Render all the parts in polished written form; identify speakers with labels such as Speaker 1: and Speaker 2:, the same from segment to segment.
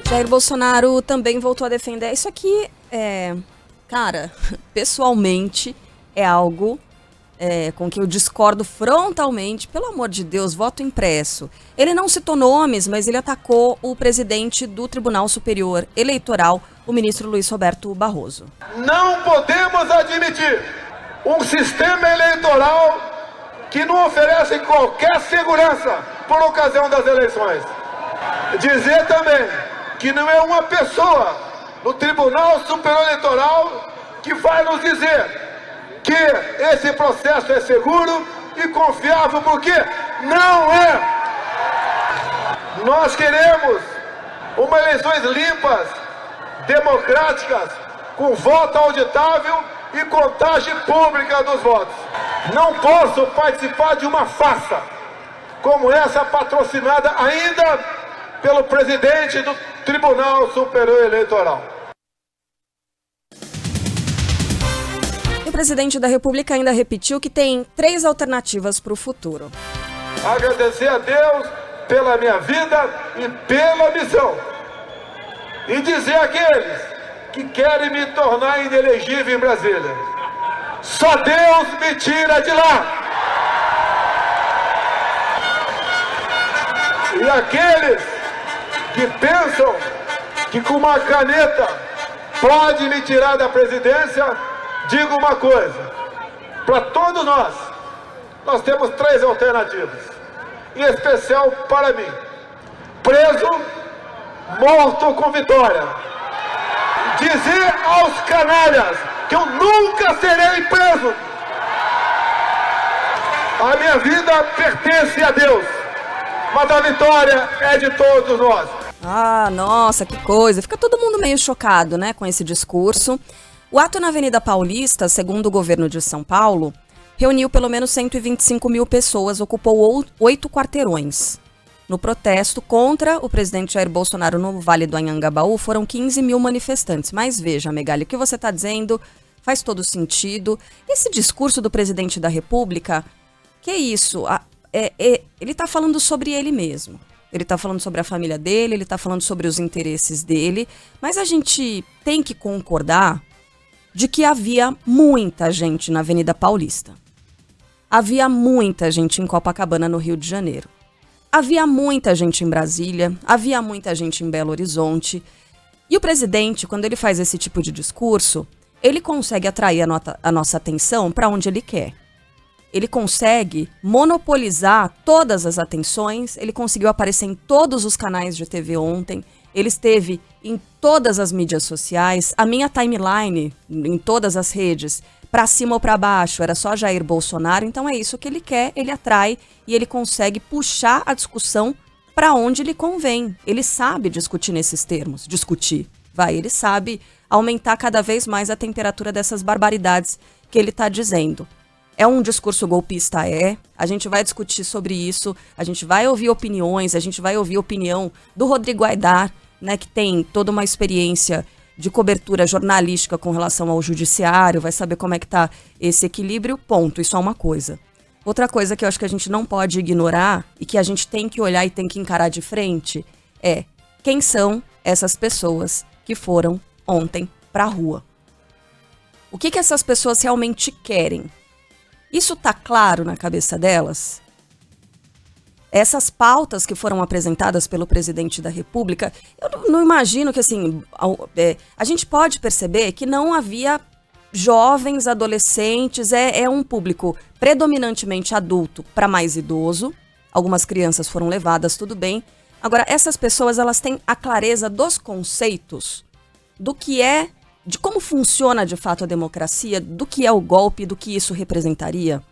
Speaker 1: Jair Bolsonaro também voltou a defender. Isso aqui, cara, pessoalmente, é algo com que eu discordo frontalmente. Pelo amor de Deus, voto impresso. Ele não citou nomes, mas ele atacou o presidente do Tribunal Superior Eleitoral, o ministro Luiz Roberto Barroso.
Speaker 2: Não podemos admitir um sistema eleitoral que não oferece qualquer segurança por ocasião das eleições. Dizer também que não é uma pessoa no Tribunal Superior Eleitoral que vai nos dizer que esse processo é seguro e confiável, porque não é. Nós queremos eleições limpas, democráticas, com voto auditável e contagem pública dos votos. Não posso participar de uma farsa como essa, patrocinada ainda pelo presidente do Tribunal Superior Eleitoral.
Speaker 1: O presidente da República ainda repetiu que tem 3 alternativas para o futuro.
Speaker 2: Agradecer a Deus pela minha vida e pela missão. E dizer àqueles que querem me tornar inelegível em Brasília: só Deus me tira de lá. E aqueles que pensam que com uma caneta pode me tirar da presidência, digo uma coisa: para todos nós temos 3 alternativas, em especial para mim: preso, morto com vitória. Dizer aos canalhas que eu nunca serei preso. A minha vida pertence a Deus, mas a vitória é de todos nós.
Speaker 1: Ah, nossa, que coisa. Fica todo mundo meio chocado, né, com esse discurso. O ato na Avenida Paulista, segundo o governo de São Paulo, reuniu pelo menos 125 mil pessoas, ocupou 8 quarteirões. No protesto contra o presidente Jair Bolsonaro no Vale do Anhangabaú, foram 15 mil manifestantes. Mas veja, Megali, o que você está dizendo faz todo sentido. Esse discurso do presidente da República, que é isso? Ele está falando sobre ele mesmo. Ele está falando sobre a família dele, ele está falando sobre os interesses dele. Mas a gente tem que concordar de que havia muita gente na Avenida Paulista. Havia muita gente em Copacabana, no Rio de Janeiro. Havia muita gente em Brasília, havia muita gente em Belo Horizonte. E o presidente, quando ele faz esse tipo de discurso, ele consegue atrair a nossa atenção para onde ele quer. Ele consegue monopolizar todas as atenções, ele conseguiu aparecer em todos os canais de TV ontem, ele esteve em todas as mídias sociais, a minha timeline em todas as redes, para cima ou para baixo, era só Jair Bolsonaro. Então é isso que ele quer, ele atrai e ele consegue puxar a discussão para onde lhe convém. Ele sabe discutir nesses termos, ele sabe aumentar cada vez mais a temperatura dessas barbaridades que ele está dizendo. É um discurso golpista, a gente vai discutir sobre isso, a gente vai ouvir opiniões, a gente vai ouvir a opinião do Rodrigo Aidar, né, que tem toda uma experiência de cobertura jornalística com relação ao judiciário, vai saber como é que tá esse equilíbrio, ponto, isso é uma coisa. Outra coisa que eu acho que a gente não pode ignorar e que a gente tem que olhar e tem que encarar de frente é quem são essas pessoas que foram ontem pra rua. O que essas pessoas realmente querem? Isso tá claro na cabeça delas? Essas pautas que foram apresentadas pelo presidente da República, eu não imagino que, assim, a gente pode perceber que não havia jovens, adolescentes, é um público predominantemente adulto para mais idoso. Algumas crianças foram levadas, tudo bem. Agora, essas pessoas, elas têm a clareza dos conceitos, do que é, de como funciona de fato a democracia, do que é o golpe, do que isso representaria.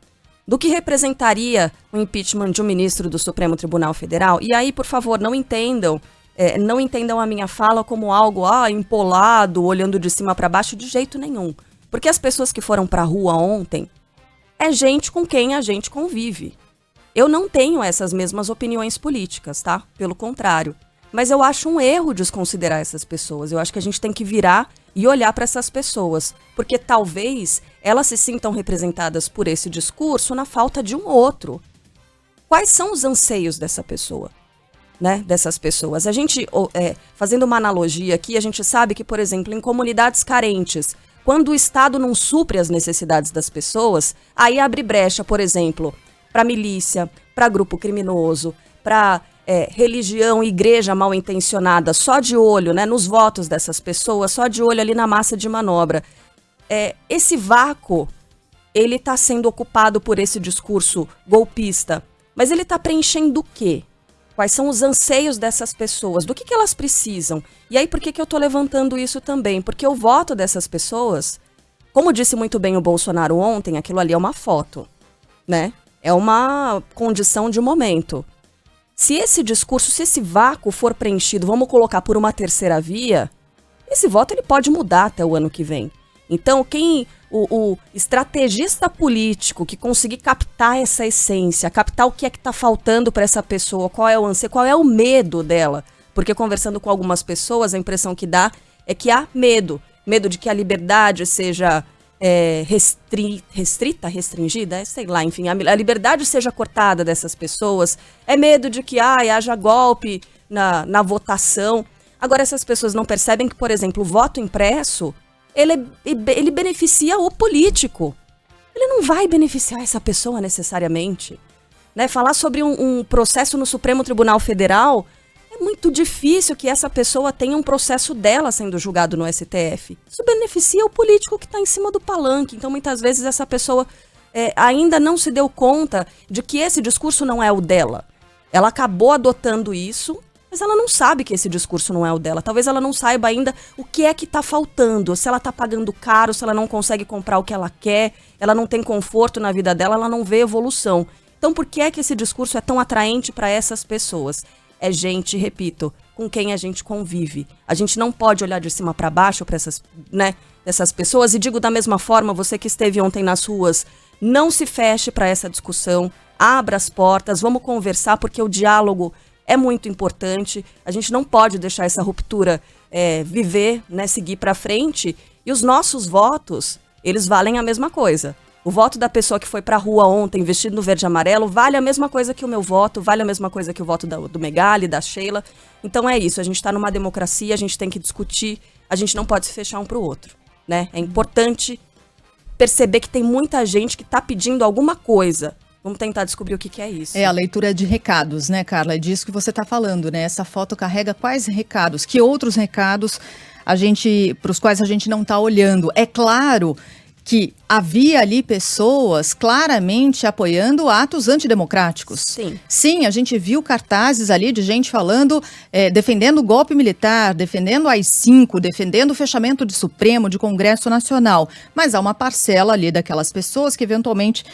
Speaker 1: Do que representaria o impeachment de um ministro do Supremo Tribunal Federal. E aí, por favor, não entendam a minha fala como algo empolado, olhando de cima para baixo, de jeito nenhum. Porque as pessoas que foram para a rua ontem é gente com quem a gente convive. Eu não tenho essas mesmas opiniões políticas, tá? Pelo contrário. Mas eu acho um erro desconsiderar essas pessoas. Eu acho que a gente tem que virar e olhar para essas pessoas, porque talvez elas se sintam representadas por esse discurso na falta de um outro. Quais são os anseios dessa pessoa? né, dessas pessoas. A gente, fazendo uma analogia aqui, a gente sabe que, por exemplo, em comunidades carentes, quando o Estado não supre as necessidades das pessoas, aí abre brecha, por exemplo, para milícia, para grupo criminoso, para religião, igreja mal intencionada, só de olho, né, nos votos dessas pessoas, só de olho ali na massa de manobra. Esse vácuo, ele está sendo ocupado por esse discurso golpista, mas ele está preenchendo o quê? Quais são os anseios dessas pessoas? Do que elas precisam? E aí, por que eu estou levantando isso também? Porque o voto dessas pessoas, como disse muito bem o Bolsonaro ontem, aquilo ali é uma foto, né? É uma condição de momento. Se esse discurso, se esse vácuo for preenchido, vamos colocar por uma terceira via, esse voto ele pode mudar até o ano que vem. Então, o estrategista político que conseguir captar essa essência, captar o que é que está faltando para essa pessoa, qual é o anseio, qual é o medo dela, porque conversando com algumas pessoas, a impressão que dá é que há medo de que a liberdade seja restringida, sei lá, enfim, a liberdade seja cortada dessas pessoas, é medo de que haja golpe na votação. Agora, essas pessoas não percebem que, por exemplo, o voto impresso, ele beneficia o político. Ele não vai beneficiar essa pessoa necessariamente. Né? Falar sobre um processo no Supremo Tribunal Federal, é muito difícil que essa pessoa tenha um processo dela sendo julgado no STF. Isso beneficia o político que está em cima do palanque. Então, muitas vezes, essa pessoa ainda não se deu conta de que esse discurso não é o dela. Ela acabou adotando isso, mas ela não sabe que esse discurso não é o dela. Talvez ela não saiba ainda o que é que está faltando. Se ela está pagando caro, se ela não consegue comprar o que ela quer, ela não tem conforto na vida dela, ela não vê evolução. Então, por que é que esse discurso é tão atraente para essas pessoas? É gente, repito, com quem a gente convive. A gente não pode olhar de cima para baixo para essas pessoas. E digo da mesma forma, você que esteve ontem nas ruas, não se feche para essa discussão. Abra as portas, vamos conversar, porque o diálogo é muito importante. A gente não pode deixar essa ruptura viver, né, seguir para frente. E os nossos votos, eles valem a mesma coisa. O voto da pessoa que foi para a rua ontem, vestido no verde e amarelo, vale a mesma coisa que o meu voto, vale a mesma coisa que o voto do Megali, da Sheila. Então é isso, a gente está numa democracia, a gente tem que discutir, a gente não pode se fechar um para o outro, né? É importante perceber que tem muita gente que está pedindo alguma coisa. Vamos tentar descobrir o que é isso.
Speaker 3: A leitura de recados, né, Carla? É disso que você está falando, né? Essa foto carrega quais recados? Que outros recados para os quais a gente não está olhando? É claro que havia ali pessoas claramente apoiando atos antidemocráticos. Sim, a gente viu cartazes ali de gente falando, defendendo o golpe militar, defendendo o AI-5, defendendo o fechamento de Supremo, de Congresso Nacional. Mas há uma parcela ali daquelas pessoas que eventualmente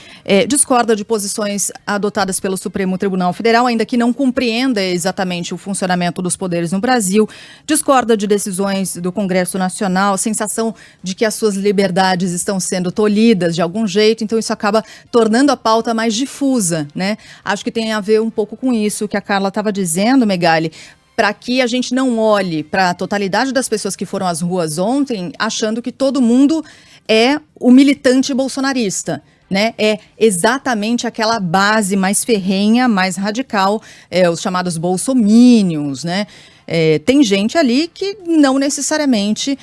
Speaker 3: discorda de posições adotadas pelo Supremo Tribunal Federal, ainda que não compreenda exatamente o funcionamento dos poderes no Brasil, discorda de decisões do Congresso Nacional, sensação de que as suas liberdades estão sendo tolhidas de algum jeito, então isso acaba tornando a pauta mais difusa, né? Acho que tem a ver um pouco com isso que a Carla estava dizendo, Megali, para que a gente não olhe para a totalidade das pessoas que foram às ruas ontem achando que todo mundo é o militante bolsonarista, né? É exatamente aquela base mais ferrenha, mais radical, os chamados bolsominions, né? Tem gente ali que não necessariamente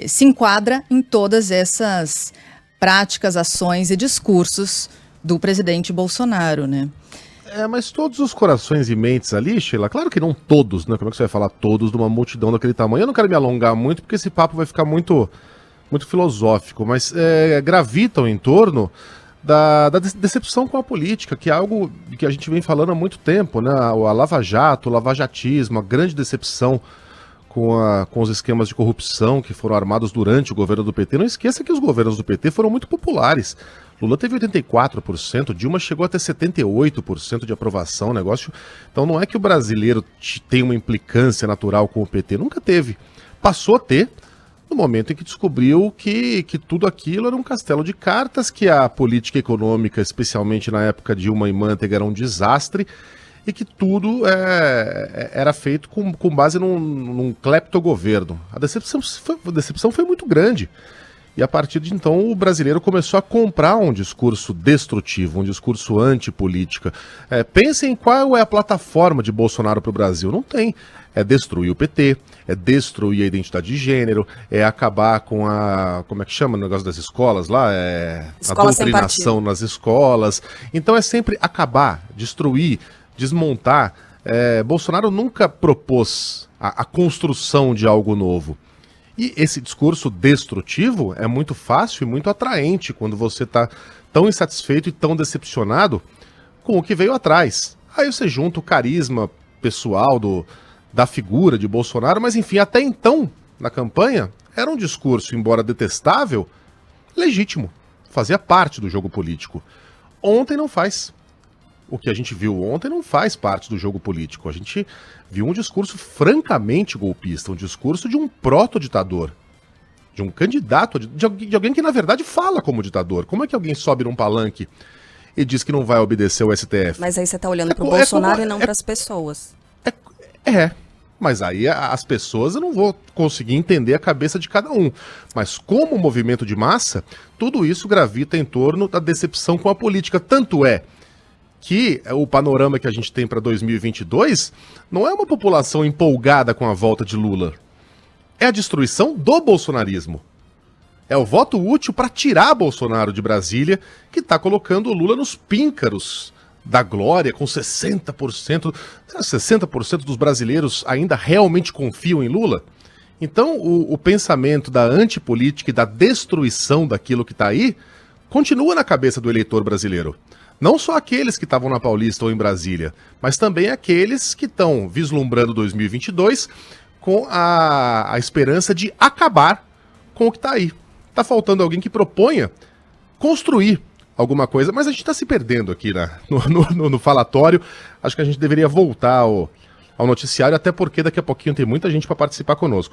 Speaker 3: se enquadra em todas essas práticas, ações e discursos do presidente Bolsonaro, né?
Speaker 4: Mas todos os corações e mentes ali, Sheila, claro que não todos, né? Como é que você vai falar todos de uma multidão daquele tamanho? Eu não quero me alongar muito, porque esse papo vai ficar muito, muito filosófico, mas gravitam em torno da decepção com a política, que é algo que a gente vem falando há muito tempo, né? A Lava Jato, o lavajatismo, a grande decepção com os esquemas de corrupção que foram armados durante o governo do PT. Não esqueça que os governos do PT foram muito populares. Lula teve 84%, Dilma chegou a ter 78% de aprovação, negócio. Então não é que o brasileiro tem uma implicância natural com o PT, nunca teve. Passou a ter no momento em que descobriu que tudo aquilo era um castelo de cartas, que a política econômica, especialmente na época de Dilma e Manteiga, era um desastre, e que tudo era feito com base num cleptogoverno. A decepção foi muito grande. E a partir de então o brasileiro começou a comprar um discurso destrutivo, um discurso antipolítica. Pensem qual é a plataforma de Bolsonaro para o Brasil. Não tem. É destruir o PT, é destruir a identidade de gênero, é acabar com a... Como é que chama o negócio das escolas lá? A doutrinação nas escolas. Então é sempre acabar, destruir, desmontar. Bolsonaro nunca propôs a construção de algo novo. E esse discurso destrutivo é muito fácil e muito atraente quando você está tão insatisfeito e tão decepcionado com o que veio atrás. Aí você junta o carisma pessoal da figura de Bolsonaro, mas enfim, até então, na campanha, era um discurso, embora detestável, legítimo. Fazia parte do jogo político. Ontem não faz. O que a gente viu ontem não faz parte do jogo político. A gente viu um discurso francamente golpista, um discurso de um proto-ditador, de um candidato, de alguém que na verdade fala como ditador. Como é que alguém sobe num palanque e diz que não vai obedecer ao STF?
Speaker 1: Mas aí você está olhando para o Bolsonaro e não para as pessoas.
Speaker 4: Mas aí as pessoas eu não vou conseguir entender a cabeça de cada um. Mas como movimento de massa, tudo isso gravita em torno da decepção com a política. Tanto é que o panorama que a gente tem para 2022 não é uma população empolgada com a volta de Lula. É a destruição do bolsonarismo. É o voto útil para tirar Bolsonaro de Brasília, que está colocando o Lula nos píncaros da glória, com 60%. 60% dos brasileiros ainda realmente confiam em Lula? Então o pensamento da antipolítica e da destruição daquilo que está aí continua na cabeça do eleitor brasileiro. Não só aqueles que estavam na Paulista ou em Brasília, mas também aqueles que estão vislumbrando 2022 com a esperança de acabar com o que está aí. Está faltando alguém que proponha construir alguma coisa, mas a gente está se perdendo aqui no falatório. Acho que a gente deveria voltar ao noticiário, até porque daqui a pouquinho tem muita gente para participar conosco.